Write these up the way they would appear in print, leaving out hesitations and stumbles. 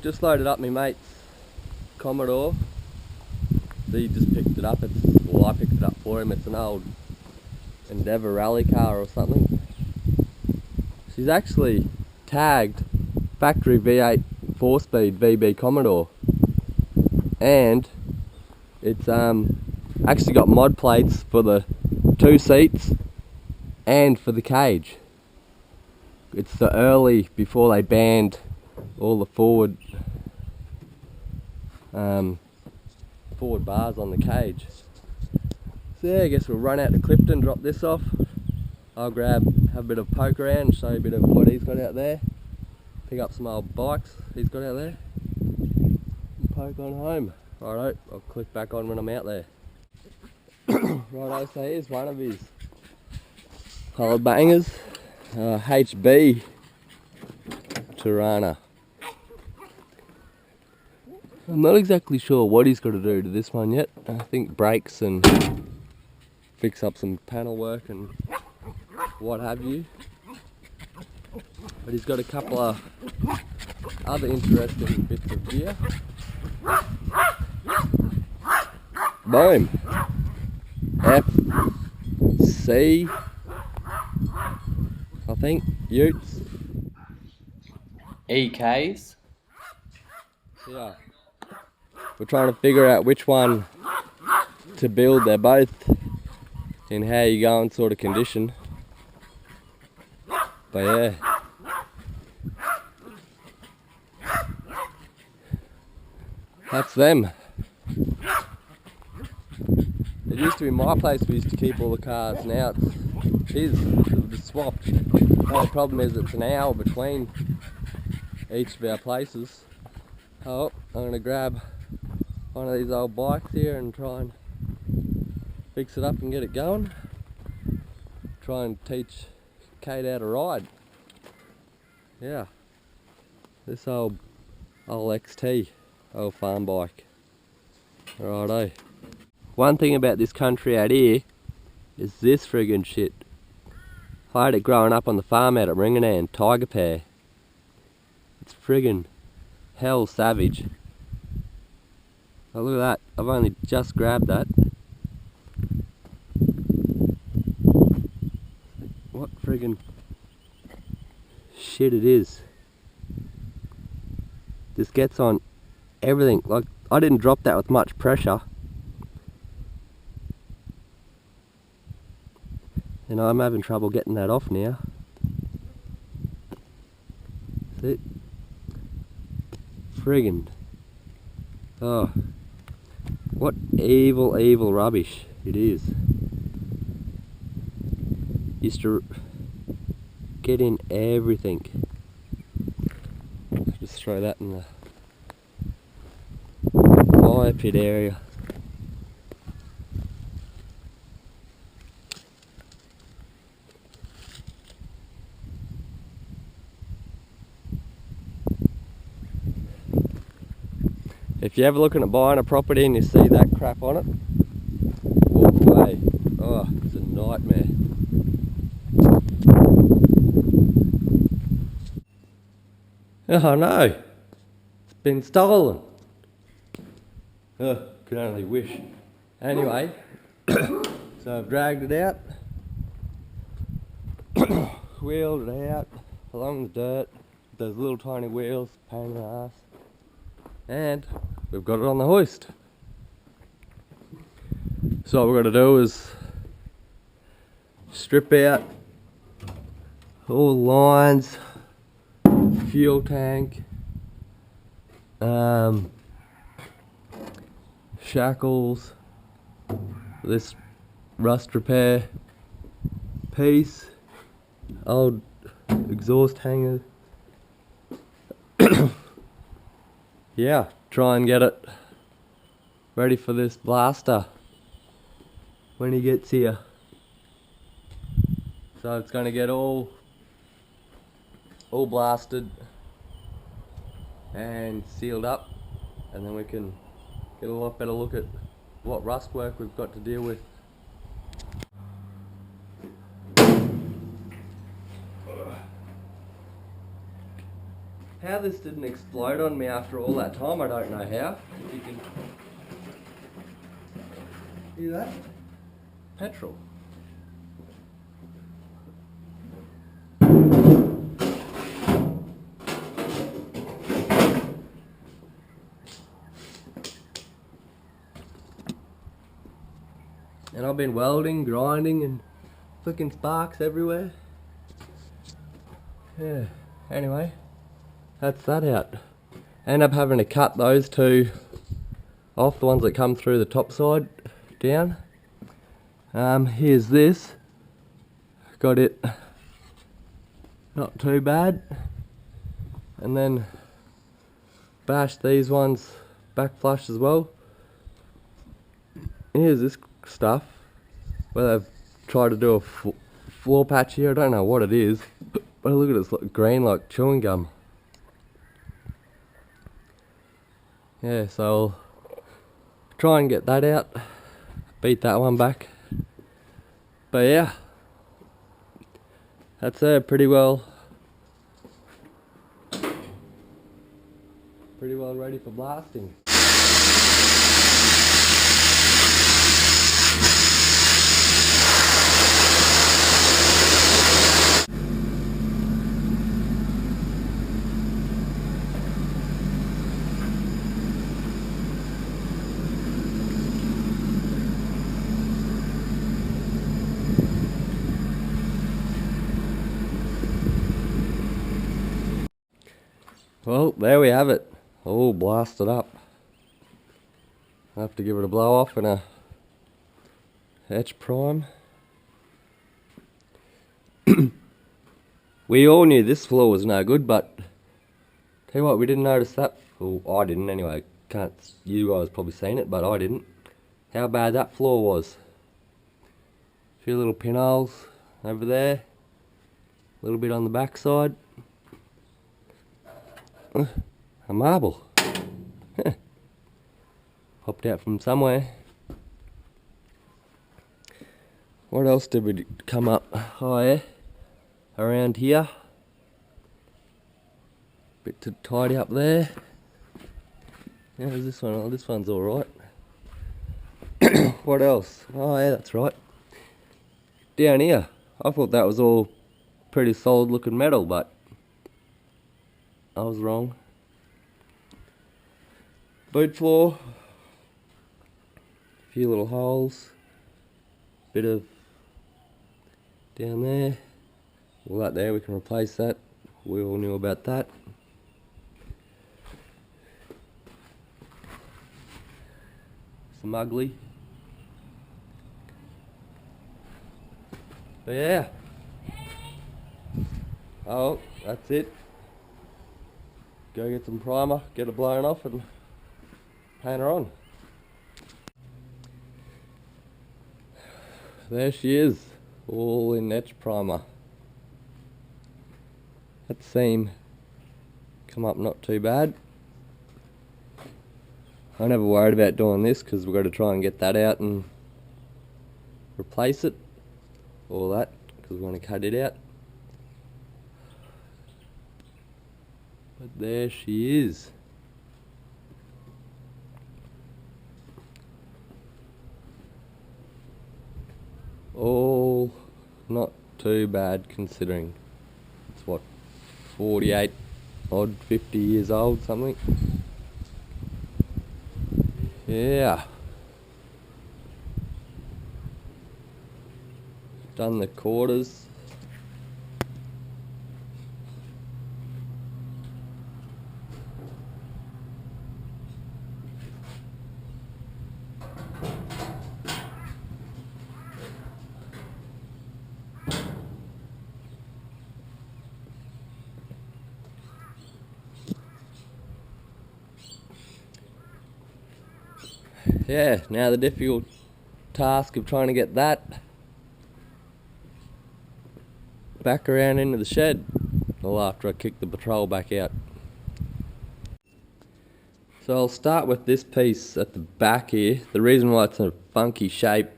Just loaded up my mate's Commodore. He just picked it up. Well, I picked it up for him. It's an old Endeavour rally car or something. She's actually tagged factory V8 4-speed VB Commodore, and it's actually got mod plates for the 2 seats and for the cage. It's the early, before they banned all the forward bars on the cage. So yeah, I guess we'll run out to Clifton, drop this off. I'll have a bit of poke around, show you a bit of what he's got out there. Pick up some old bikes he's got out there. And poke on home. Righto, I'll click back on when I'm out there. Righto, so here's one of his old bangers. HB Tirana. I'm not exactly sure what he's got to do to this one yet. I think brakes and fix up some panel work and what have you. But he's got a couple of other interesting bits of gear. Boom! FC, I think, Utes. EKs. Yeah. We're trying to figure out which one to build. They're both in how you going sort of condition. But yeah. That's them. It used to be my place we used to keep all the cars. Now it's his. It's swapped. The only problem is it's an hour between each of our places. Oh, I'm going to grab one of these old bikes here and try and fix it up and get it going. Try and teach Kate how to ride. Yeah. This old XT, old farm bike. Righto. One thing about this country out here is this friggin' shit. I had it growing up on the farm out at Ringanan, tiger pear. It's friggin' hell savage. Oh, look at that, I've only just grabbed that. What friggin' shit it is. This gets on everything. Like, I didn't drop that with much pressure. And I'm having trouble getting that off now. See? Friggin'. Oh. What evil, evil rubbish it is. Used to get in everything. Just throw that in the fire pit area. If you're ever looking at buying a property and you see that crap on it, walk away. Oh, it's a nightmare. Oh no, it's been stolen. Oh, could only wish. Anyway, so I've dragged it out, wheeled it out along the dirt, with those little tiny wheels, pain in the ass, and we've got it on the hoist. So what we're going to do is strip out all the lines, fuel tank, shackles, this rust repair piece, old exhaust hanger. Yeah, try and get it ready for this blaster when he gets here. So it's going to get all blasted and sealed up, and then we can get a lot better look at what rust work we've got to deal with. How this didn't explode on me after all that time, I don't know how. If you can hear that? Petrol. And I've been welding, grinding, and flicking sparks everywhere. Yeah, anyway, that's that out. End up having to cut those two off, the ones that come through the top side down. Here's this. Got it not too bad. And then bashed these ones back flush as well. Here's this stuff where they've tried to do a floor patch here. I don't know what it is, but look at it, it's like green like chewing gum. Yeah, so I'll try and get that out, beat that one back. But yeah, that's pretty well ready for blasting. Well, there we have it, all blasted up. I have to give it a blow off and a etch prime. We all knew this floor was no good, but tell you what, we didn't notice that. Well, I didn't anyway. You guys probably seen it, but I didn't. How bad that floor was. A few little pinholes over there. A little bit on the back side. A marble. Popped out from somewhere. What else did we come up higher around here? Bit to tidy up there. How's this one? Oh, this one's alright. What else? Oh yeah, that's right. Down here, I thought that was all pretty solid looking metal, but I was wrong. Boot floor, a few little holes, bit of down there. All that there, we can replace that. We all knew about that. Some ugly. But yeah. Oh, that's it. Go get some primer, get it blown off and paint her on. There she is, all in etch primer. That seam come up not too bad. I never worried about doing this because we've got to try and get that out and replace it. All that, because we're going to cut it out. But there she is. All not too bad considering it's what, 48 odd, 50 years old, something. Yeah. Done the quarters. Yeah, now the difficult task of trying to get that back around into the shed, well, after I kick the patrol back out. So I'll start with this piece at the back here. The reason why it's a funky shape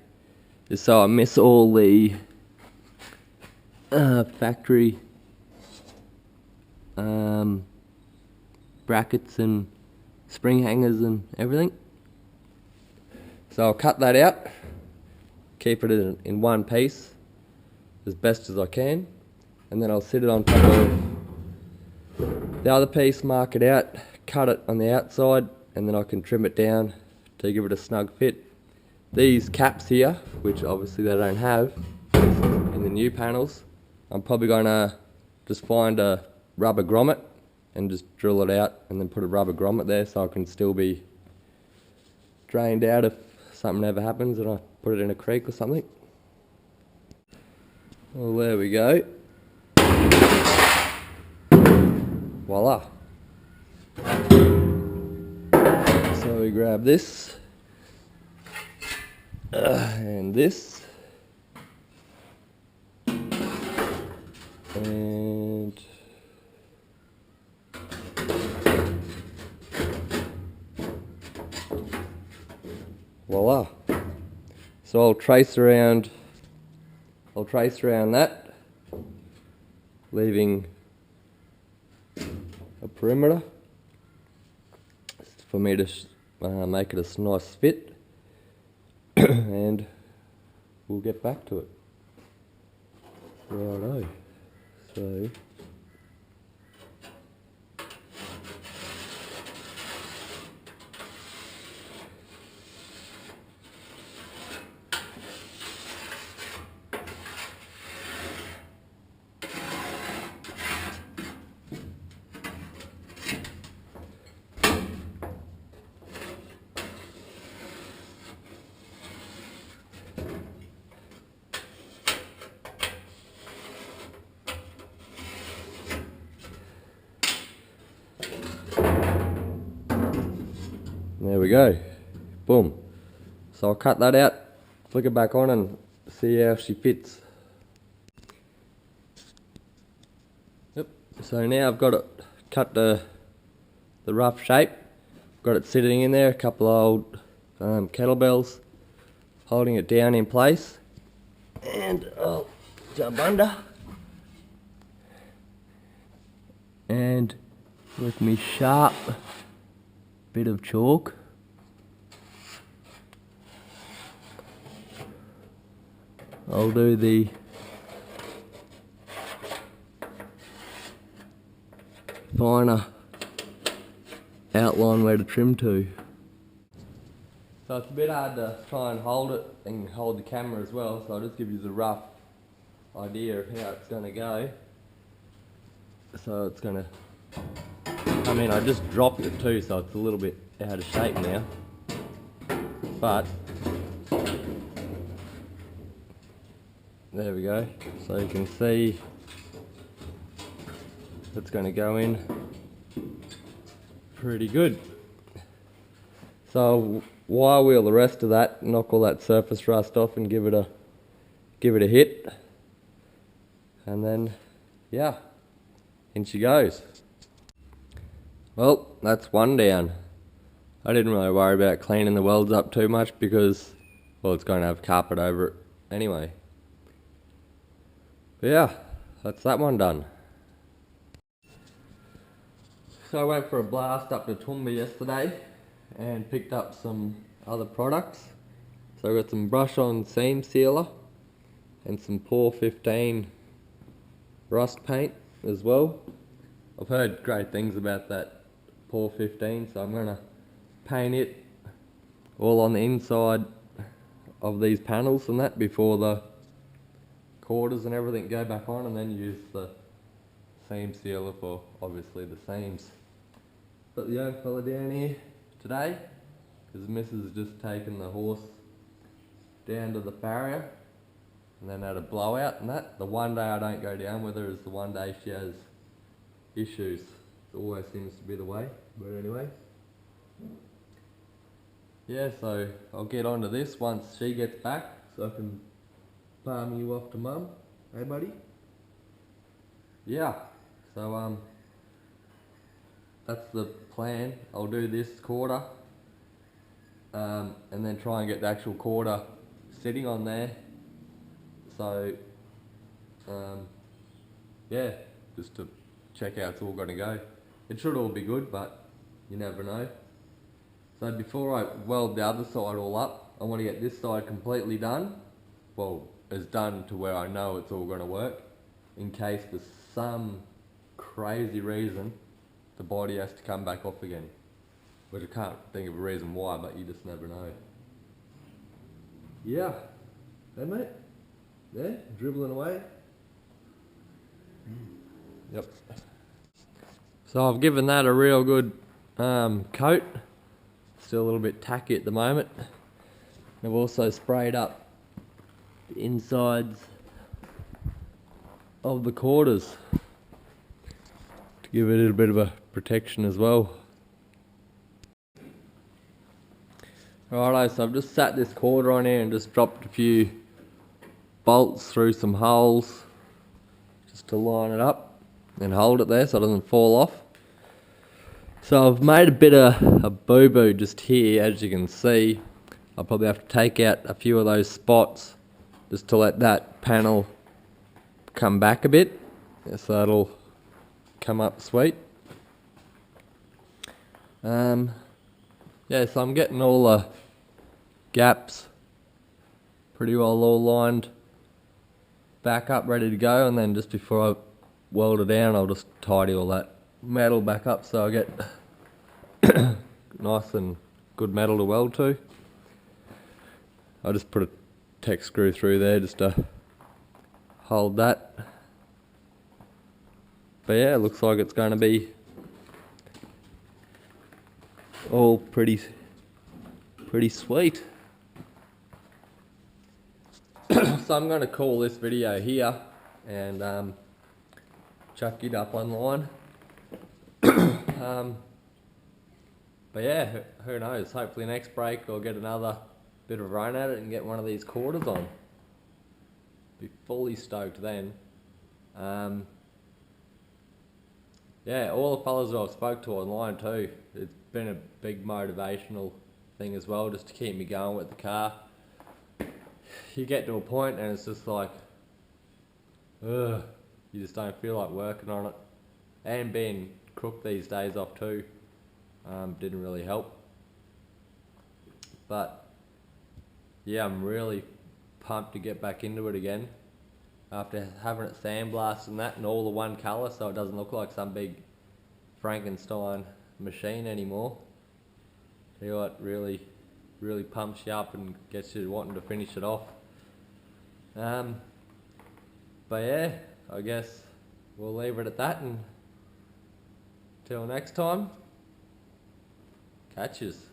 is so I miss all the factory brackets and spring hangers and everything. So I'll cut that out, keep it in one piece as best as I can, and then I'll sit it on top of the other piece, mark it out, cut it on the outside, and then I can trim it down to give it a snug fit. These caps here, which obviously they don't have in the new panels, I'm probably going to just find a rubber grommet and just drill it out and then put a rubber grommet there so I can still be drained out if something ever happens and I put it in a creek or something. Well, there we go. Voila. So we grab this and this, and voila. So I'll trace around that, leaving a perimeter for me to make it a nice fit, and we'll get back to it. Righto. So there we go, boom. So I'll cut that out, flick it back on and see how she fits. Yep. So now I've got it cut the rough shape, got it sitting in there, a couple of old kettlebells holding it down in place, and I'll jump under, and with me sharp bit of chalk, I'll do the finer outline where to trim to. So it's a bit hard to try and hold it and hold the camera as well, so I'll just give you the rough idea of how it's going to go. So it's going to, I just dropped it too, so it's a little bit out of shape now, but there we go. So you can see it's going to go in pretty good. So wire wheel the rest of that, knock all that surface rust off and give it a hit, and then yeah, in she goes. Well, that's one down. I didn't really worry about cleaning the welds up too much because, well, it's going to have carpet over it anyway. But yeah, that's that one done. So I went for a blast up to Toowoomba yesterday and picked up some other products. So I got some brush on seam sealer and some pt12 rust paint as well. I've heard great things about that pt12, so I'm going to paint it all on the inside of these panels and that before the quarters and everything go back on, and then use the seam sealer for obviously the seams. Got the young fella down here today because Mrs. has just taken the horse down to the farrier and then had a blowout and that. The one day I don't go down with her is the one day she has issues. It always seems to be the way, but anyway. Yeah, so I'll get onto this once she gets back so I can palm you off to Mum. Hey buddy? Yeah, so that's the plan. I'll do this quarter and then try and get the actual quarter sitting on there. So yeah, just to check how it's all going to go. it should all be good, but you never know. So before I weld the other side all up, I want to get this side completely done. Well, it's done to where I know it's all going to work. In case for some crazy reason, the body has to come back off again. But I can't think of a reason why, but you just never know. Yeah. Hey mate? There, dribbling away. Yep. So I've given that a real good coat. Still a little bit tacky at the moment. I've also sprayed up the insides of the quarters to give it a little bit of a protection as well. Righto, so I've just sat this quarter on here and just dropped a few bolts through some holes just to line it up and hold it there so it doesn't fall off. So I've made a bit of a boo-boo just here, as you can see. I'll probably have to take out a few of those spots just to let that panel come back a bit, so that'll come up sweet. Yeah, so I'm getting all the gaps pretty well all lined back up, ready to go, and then just before I weld it down, I'll just tidy all that metal back up so I get nice and good metal to weld to. I'll just put a tech screw through there just to hold that. But yeah, it looks like it's going to be all pretty sweet. So I'm going to call this video here and chuck it up online. But yeah, who knows, hopefully next break I'll get another bit of run at it and get one of these quarters on. Be fully stoked then. Yeah, all the fellas that I've spoke to online too, it's been a big motivational thing as well, just to keep me going with the car. You get to a point and it's just like, ugh, you just don't feel like working on it. And being crook these days off too, didn't really help. But yeah, I'm really pumped to get back into it again after having it sandblasted and that, and all the one colour, so it doesn't look like some big Frankenstein machine anymore. Tell you what, really pumps you up and gets you wanting to finish it off. But yeah, I guess we'll leave it at that, and till next time, catches.